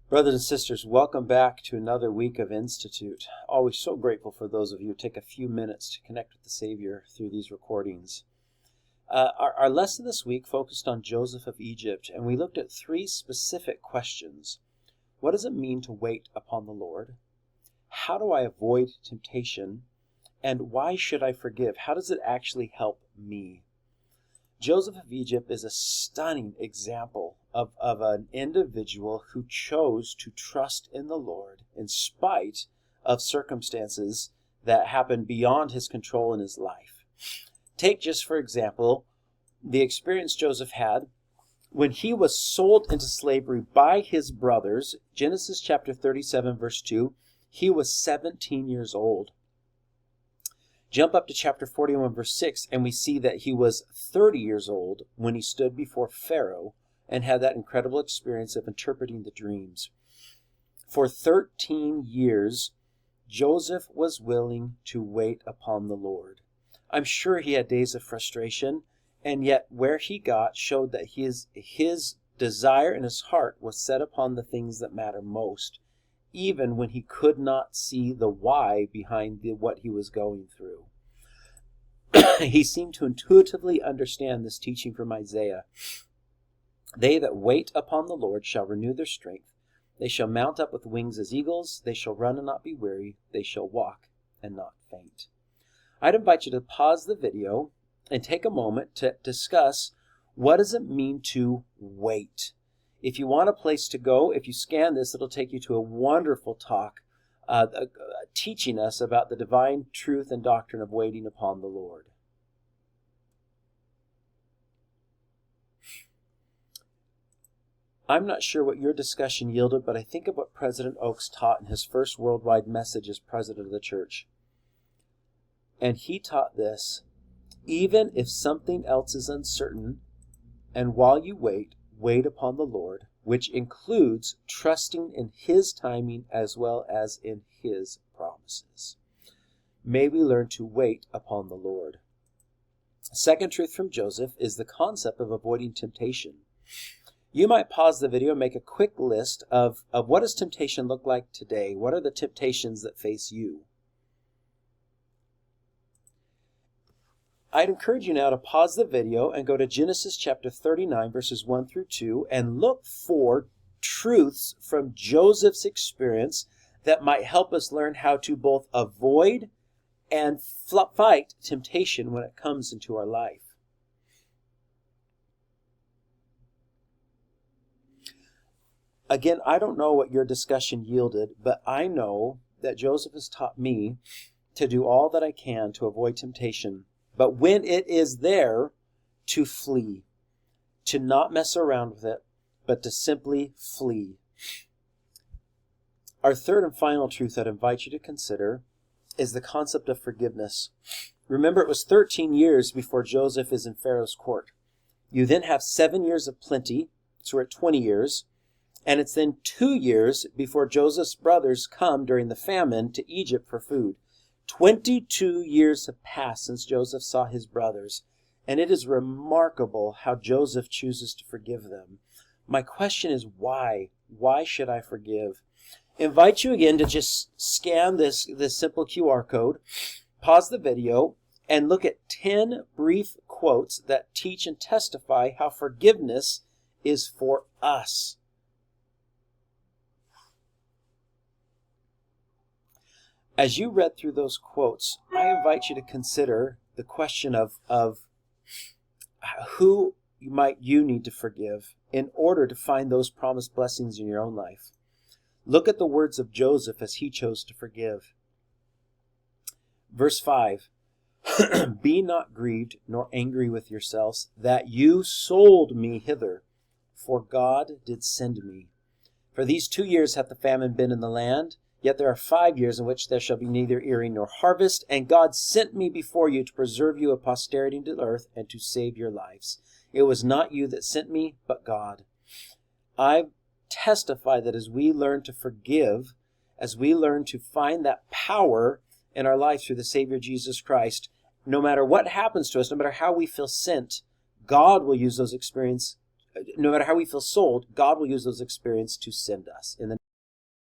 Brothers and sisters, welcome back to another week of Institute. Always so grateful for those of you who take a few minutes to connect with the Savior through these recordings. Our lesson this week focused on Joseph of Egypt, and we looked at three specific questions. What does it mean to wait upon the Lord? How do I avoid temptation? And why should I forgive? How does it actually help me? Joseph of Egypt is a stunning example of an individual who chose to trust in the Lord in spite of circumstances that happened beyond his control in his life. Take just for example, the experience Joseph had when he was sold into slavery by his brothers. Genesis chapter 37 verse 2, he was 17 years old. Jump up to chapter 41 verse 6 and we see that he was 30 years old when he stood before Pharaoh and had that incredible experience of interpreting the dreams. For 13 years, Joseph was willing to wait upon the Lord. I'm sure he had days of frustration, and yet where he got showed that his desire in his heart was set upon the things that matter most, even when he could not see the why behind what he was going through. He seemed to intuitively understand this teaching from Isaiah. They that wait upon the Lord shall renew their strength. They shall mount up with wings as eagles. They shall run and not be weary. They shall walk and not faint. I'd invite you to pause the video and take a moment to discuss what does it mean to wait. If you want a place to go, if you scan this, it'll take you to a wonderful talk teaching us about the divine truth and doctrine of waiting upon the Lord. I'm not sure what your discussion yielded, but I think of what President Oaks taught in his first worldwide message as president of the church. And he taught this: even if something else is uncertain, and while you wait, wait upon the Lord, which includes trusting in His timing as well as in His promises. May we learn to wait upon the Lord. Second truth from Joseph is the concept of avoiding temptation. You might pause the video and make a quick list of what does temptation look like today? What are the temptations that face you? I'd encourage you now to pause the video and go to Genesis chapter 39, verses 1 through 2, and look for truths from Joseph's experience that might help us learn how to both avoid and fight temptation when it comes into our life. Again, I don't know what your discussion yielded, but I know that Joseph has taught me to do all that I can to avoid temptation. But when it is there, to flee, to not mess around with it, but to simply flee. Our third and final truth I'd invite you to consider is the concept of forgiveness. Remember, it was 13 years before Joseph is in Pharaoh's court. You then have 7 years of plenty, so we're at 20 years, and it's then 2 years before Joseph's brothers come during the famine to Egypt for food. 22 years have passed since Joseph saw his brothers, and it is remarkable how Joseph chooses to forgive them. My question is why? Why should I forgive? I invite you again to just scan this simple QR code, pause the video, and look at 10 brief quotes that teach and testify how forgiveness is for us. As you read through those quotes, I invite you to consider the question of who might you need to forgive in order to find those promised blessings in your own life. Look at the words of Joseph as he chose to forgive. Verse 5, Be not grieved nor angry with yourselves that you sold me hither, for God did send me. For these 2 years hath the famine been in the land, yet there are 5 years in which there shall be neither earing nor harvest, and God sent me before you to preserve you of posterity to the earth and to save your lives. It was not you that sent me, but God. I testify that as we learn to forgive, as we learn to find that power in our life through the Savior Jesus Christ, no matter what happens to us, no matter how we feel sent, God will use those experiences no matter how we feel sold, God will use those experiences to send us. In the